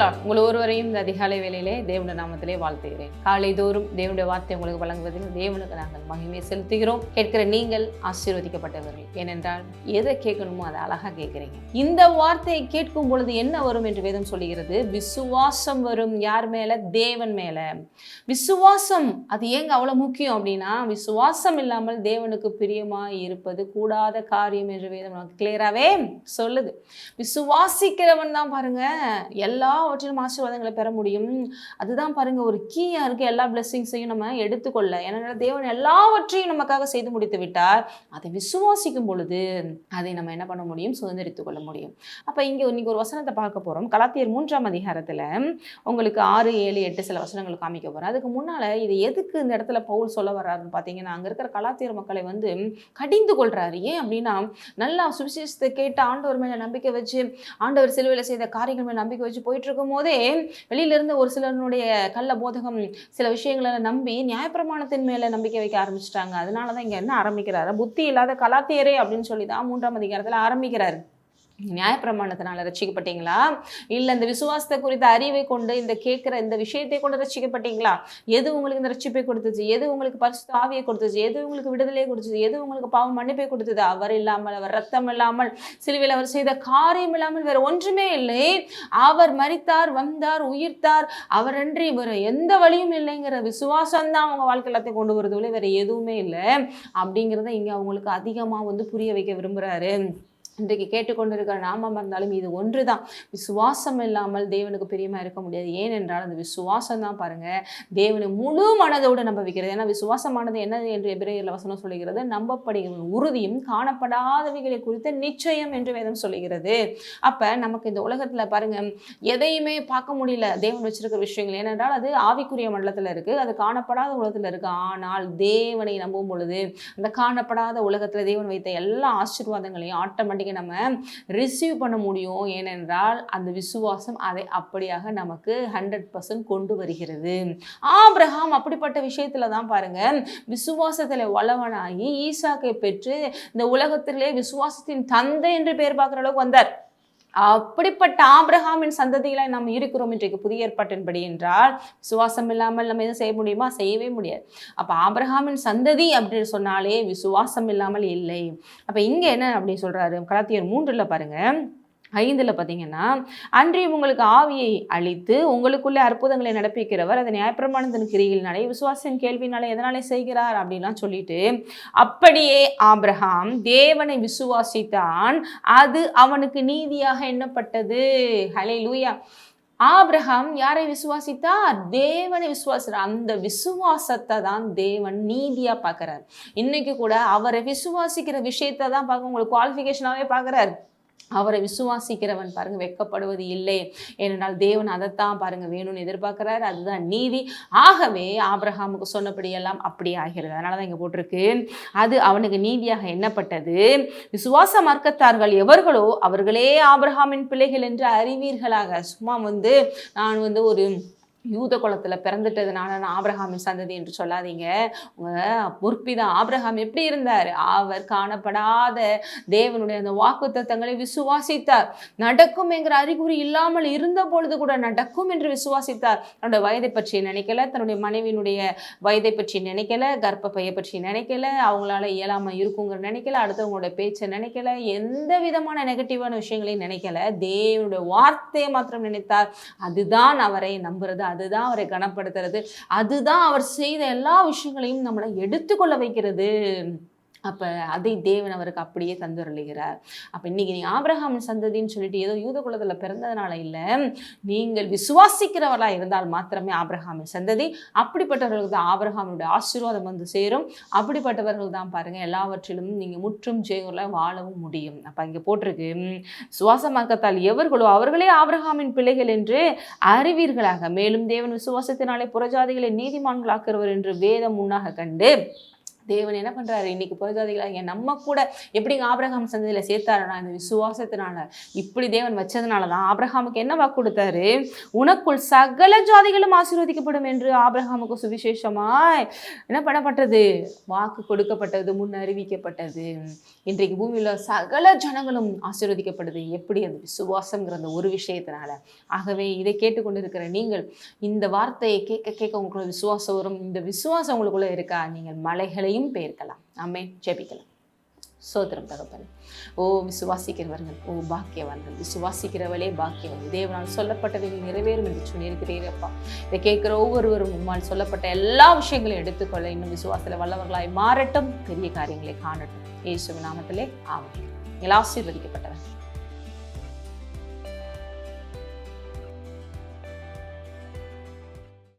Lord. உங்கள் ஒருவரையும் இந்த அதிகாலை வேளையிலே தேவனுடைய நாமத்திலே வாழ்த்துகிறேன். காலை தோறும் தேவனுடைய வார்த்தை உங்களுக்கு வழங்குவதில் தேவனுக்கு நாங்கள் மகிமையை செலுத்துகிறோம். கேட்கிற நீங்கள் ஆசீர்வதிக்கப்பட்டவர்கள். ஏனென்றால் எதை கேட்கணுமோ அதை அழகா கேட்கிறீங்க. இந்த வார்த்தையை கேட்கும் பொழுது என்ன வரும் என்று வேதம் சொல்லுகிறது? விசுவாசம் வரும். யார் மேல? தேவன் மேல. விசுவாசம் அது ஏங்க அவ்வளவு முக்கியம் அப்படின்னா, விசுவாசம் இல்லாமல் தேவனுக்கு பிரியமாய் இருப்பது கூடாத காரியம் என்று வேதம் நமக்கு கிளியராகவே சொல்லுது. விசுவாசிக்கிறவன் தான் பாருங்க எல்லாவற்றிலும் ஆசீர்வாதங்களை பெற முடியும். அதுதான் பாருங்க ஒரு கீயா இருக்கு எல்லா பிளெஸிங்ஸையும் நம்ம எடுத்துக்கொள்ள. ஏன்னா தேவன் எல்லாவற்றையும் நமக்காக செய்து முடித்து விட்டார். அதை விசுவாசிக்கும் பொழுது அதை நம்ம என்ன பண்ண முடியும்? சுதந்திரித்துக் கொள்ள முடியும். அப்ப இங்க இன்னைக்கு ஒரு வசனத்தை பார்க்க போறோம். கலாத்தியர் 3ஆம் அதிகாரத்துல உங்களுக்கு 6, 7, 8 சில வசனங்கள் காமிக்க போறேன். அதுக்கு முன்னால இது எதுக்கு இந்த இடத்துல பவுல் சொல்ல வர்றாருன்னு பாத்தீங்கன்னா, அங்க இருக்கிற கலாத்தியர் மக்களை கடிந்து கொள்றாரு. ஏன் அப்படின்னா, நல்லா சுவிசேஷத்தை கேட்டு ஆண்டவர் மேல நம்பிக்கை வச்சு ஆண்டவர் சிலுவையில செய்த காரியங்கள் மேல நம்பிக்கை வச்சு போயிட்டு இருக்கும் போதே வெளியில இருந்து ஒரு சிலருடைய கள்ள போதகம் சில விஷயங்களை நம்பி நியாயப்பிரமாணத்தின் மேல நம்பிக்கை வைக்க ஆரம்பிச்சிட்டாங்க. அதனாலதான் இங்க என்ன ஆரம்பிக்கிறாரு? புத்தி இல்லாத கலாத்தியரே அப்படின்னு சொல்லிதான் 3ஆம் அதிகாரத்துல ஆரம்பிக்கிறாரு. நியாயப்பிரமாணத்தினால ரட்சிக்கப்பட்டீங்களா, இல்ல இந்த விசுவாசத்தை குறித்த அறிவை கொண்டு இந்த கேட்கிற இந்த விஷயத்தை கொண்டு ரட்சிக்கப்பட்டீங்களா? எது உங்களுக்கு இந்த ரட்சிப்பை கொடுத்துச்சு? எது உங்களுக்கு பரிசுத்த ஆவியை கொடுத்துச்சு? எது உங்களுக்கு விடுதலையை கொடுத்துச்சு? எது உங்களுக்கு பாவம் மன்னிப்பை கொடுத்தது? அவர் இல்லாமல், அவர் ரத்தம் இல்லாமல், சிலுவையில் அவர் செய்த காரியம் இல்லாமல் வேற ஒன்றுமே இல்லை. அவர் மரித்தார், வந்தார், உயிர்த்தார், அவரன்றி வேற எந்த வழியும் இல்லைங்கிற விசுவாசம் தான் அவங்க வாழ்க்கை எல்லாத்தையும் கொண்டு வருது, வேற எதுவுமே இல்லை அப்படிங்கிறத இங்க அவங்களுக்கு அதிகமா புரிய வைக்க விரும்புறாரு. இன்றைக்கு கேட்டுக்கொண்டிருக்கிற நாமம் இருந்தாலும் இது ஒன்றுதான். விசுவாசம் இல்லாமல் தேவனுக்கு பிரியமா இருக்க முடியாது. ஏனென்றால் அந்த விசுவாசம் தான் பாருங்க தேவனை முழு மனதோடு நம்ப வைக்கிறது. ஏன்னா விசுவாசமானது என்னது என்று எபிரேயர் வசனம் சொல்லுகிறது? நம்பப்படுகிற உறுதியும் காணப்படாதவைகளை குறித்த நிச்சயம் என்று வேதம் சொல்லுகிறது. அப்ப நமக்கு இந்த உலகத்துல பாருங்க எதையுமே பார்க்க முடியல தேவன் வச்சிருக்கிற விஷயங்கள். ஏனென்றால் அது ஆவிக்குரிய மண்டலத்துல இருக்கு, அது காணப்படாத உலகத்துல இருக்கு. ஆனால் தேவனை நம்பும் பொழுது அந்த காணப்படாத உலகத்துல தேவன் வைத்த எல்லா ஆசீர்வாதங்களையும் ஆட்டோமேட்டிக்கா நம்ம ரிசீவ் பண்ண முடியும். ஏனென்றால் அந்த விசுவாசம் அதை அப்படியாக நமக்கு 100% கொண்டு வருகிறது. ஆபிரகாம் அப்படிப்பட்ட விஷயத்துல தான் பாருங்க விசுவாசத்துல வல்லவனாகி ஈசாக்கை பெற்று இந்த உலகத்திலே விசுவாசத்தின் தந்தை என்று பெயர் பார்க்கிற அளவுக்கு வந்தார். அப்படிப்பட்ட ஆபிரகாமின் சந்ததிகளை நாம் இருக்கிறோம் இன்றைக்கு புதிய ஏற்பாட்டின்படி. என்றால் விசுவாசம் இல்லாமல் நம்ம எதுவும் செய்ய முடியுமா? செய்யவே முடியாது. அப்ப ஆபிரகாமின் சந்ததி அப்படின்னு சொன்னாலே விசுவாசம் இல்லாமல் இல்லை. அப்ப இங்க என்ன அப்படின்னு சொல்றாரு? கலாத்தியர் 3ல பாருங்க 5ல் பார்த்தீங்கன்னா, அன்றியும் உங்களுக்கு ஆவியை அளித்து உங்களுக்குள்ளே அற்புதங்களை நடப்பிக்கிறவர் அதை நியாயப்பிரமாணத்தின் கிரியினாலே விசுவாசின் கேள்வினாலே எதனாலே செய்கிறார் அப்படின்லாம் சொல்லிட்டு, அப்படியே ஆபிரகாம் தேவனை விசுவாசித்தான், அது அவனுக்கு நீதியாக எண்ணப்பட்டது. ஹல்லேலூயா. ஆபிரகாம் யாரை விசுவாசித்தார்? தேவனை விசுவாசித்தார். அந்த விசுவாசத்தை தான் தேவன் நீதியா பார்க்கிறார். இன்னைக்கு கூட அவரை விசுவாசிக்கிற விஷயத்தை தான் பார்க்க உங்களுக்கு குவாலிஃபிகேஷனாவே பார்க்கிறார். அவரை விசுவாசிக்கிறவன் பாருங்க வெட்கப்படுவது இல்லை. ஏனென்றால் தேவன் அதைத்தான் பாருங்க வேணும்னு எதிர்பார்க்கிறார். அதுதான் நீதி. ஆகவே ஆபிரகாமுக்கு சொன்னபடி எல்லாம் அப்படி ஆகிறது. அதனாலதான் இங்க போட்டிருக்கு, அது அவனுக்கு நீதியாக எண்ணப்பட்டது. விசுவாச மார்க்கத்தார்கள் எவர்களோ அவர்களே ஆபிரகாமின் பிள்ளைகள் என்று அறிவீர்களாக. சும்மா நான் ஒரு யூத குலத்துல பிறந்துட்டதுனால நான் ஆபிரகாமின் சந்ததி என்று சொல்லாதீங்க. முற்பிதான் ஆபிரகாம் எப்படி இருந்தார்? அவர் காணப்படாத தேவனுடைய அந்த வாக்குத்தத்தங்களை விசுவாசித்தார். நடக்கும் என்கிற அறிகுறி இல்லாமல் இருந்த பொழுது கூட நடக்கும் என்று விசுவாசித்தார். தன்னுடைய வயதை பற்றி நினைக்கல, தன்னுடைய மனைவியினுடைய வயதை பற்றி நினைக்கல, கர்ப்பப்பையை பற்றி நினைக்கல, அவங்களால இயலாம இருக்குங்கிற நினைக்கல, அடுத்தவங்களுடைய பேச்சை நினைக்கல, எந்த விதமான நெகட்டிவான விஷயங்களையும் நினைக்கல. தேவனுடைய வார்த்தையை மாத்திரம் நினைத்தார். அதுதான் அவரை நம்புறது, அதுதான் அவரை கனப்படுத்துறது, அதுதான் அவர் செய்த எல்லா விஷயங்களையும் நம்மளை எடுத்துக்கொள்ள வைக்கிறது. அப்ப அதை தேவன் அவருக்கு அப்படியே தந்துருளுகிறார். அப்ப இன்னைக்கு நீங்க ஆபிரகாமின் சந்ததின்னு சொல்லிட்டு ஏதோ யூத குலத்துல பிறந்ததுனால இல்ல, நீங்கள் விசுவாசிக்கிறவர்களா இருந்தால் மாத்திரமே ஆபிரகாமின் சந்ததி. அப்படிப்பட்டவர்களுக்கு தான் ஆபிரகாமுடைய ஆசீர்வாதம் சேரும். அப்படிப்பட்டவர்கள் தான் பாருங்க எல்லாவற்றிலும் நீங்க முற்றும் ஜெயங்கள வாழவும் முடியும். அப்ப இங்க போட்டிருக்கு, விசுவாசமாக்கத்தால் எவர்களோ அவர்களே ஆபிரகாமின் பிள்ளைகள் என்று அறிவீர்களாக. மேலும் தேவன் விசுவாசத்தினாலே புறஜாதிகளை நீதிமான்களாக்குறவர் என்று வேதம் முன்னாக கண்டு தேவன் என்ன பண்றாரு, இன்னைக்கு புறஜாதிகளாகிய நம்ம கூட எப்படிங்க ஆபிரகாம் சந்ததியில சேர்த்தாருன்னா, இந்த விசுவாசத்தினால. இப்படி தேவன் வச்சதுனாலதான் ஆபிரகாமுக்கு என்ன வாக்கு கொடுத்தாரு, உனக்குள் சகல ஜாதிகளும் ஆசீர்வதிக்கப்படும் என்று ஆபிரகாமுக்கு சுவிசேஷமாய் என்ன பண்ணப்பட்டது, வாக்கு கொடுக்கப்பட்டது, முன் அறிவிக்கப்பட்டது. இன்றைக்கு பூமியில சகல ஜனங்களும் ஆசீர்வதிக்கப்படுது. எப்படி? அது விசுவாசம்ங்கிற அந்த ஒரு விஷயத்தினால. ஆகவே இதை கேட்டுக்கொண்டிருக்கிற நீங்கள் இந்த வார்த்தையை கேட்க கேட்க உங்களுக்குள்ள விசுவாசம் வரும். இந்த விசுவாசம் உங்களுக்குள்ள இருக்கா, நீங்கள் மலைகளையும் பெயர்க்கலாம். ஆமென். ஜெபிக்கலாம். சோத்திரம் தகப்பனே. ஓ விசுவாசிக்கிறவர்கள் ஓ பாக்கியவான்கள், விசுவாசிக்கிறவளே பாக்கியவன். தேவனால் சொல்லப்பட்டவைகள் நிறைவேறும் என்று சொன்னிருக்கிறீரப்பா. இதை கேட்கிற ஒவ்வொருவரும் உம்மால் சொல்லப்பட்ட எல்லா விஷயங்களையும் எடுத்துக்கொள்ள இன்னும் விசுவாசத்தில் வல்லவர்களாய் மாறட்டும், பெரிய காரியங்களை காணட்டும். இயேசுவின் நாமத்திலே ஆமென். நீங்கள் ஆசீர்வதிக்கப்பட்டவர்.